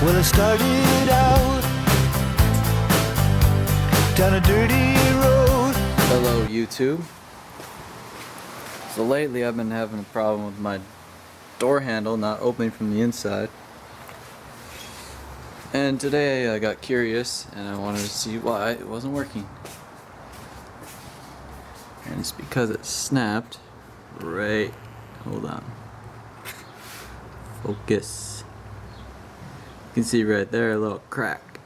Well, I started out down a dirty road. Hello YouTube. So lately I've been having a problem with my door handle not opening from the inside. And today I got curious and I wanted to see why it wasn't working. And it's because it snapped right, hold on, focus. You can see right there a little crack.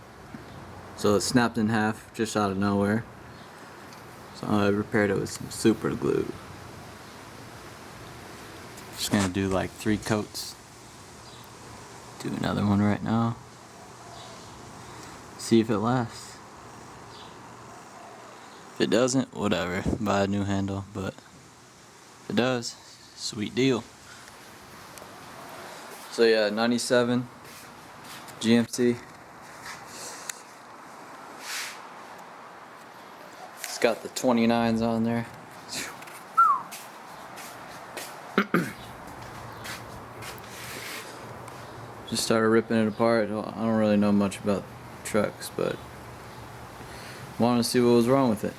So it snapped in half just out of nowhere. So I repaired it with some super glue. Just gonna do like 3 coats. Do another one right now. See if it lasts. If it doesn't, whatever. Buy a new handle, but if it does, sweet deal. So yeah, 97 GMC. It's got the 29s on there. Just started ripping it apart. I don't really know much about trucks, but wanted to see what was wrong with it.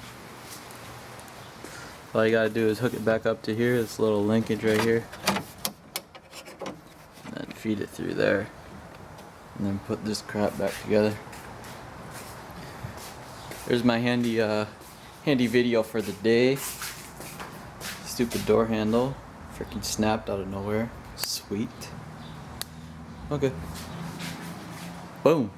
All you gotta do is hook it back up to here, this little linkage right here, and then feed it through there, and then put this crap back together. There's my handy video for the day. Stupid door handle, freaking snapped out of nowhere. Sweet. Okay. Boom.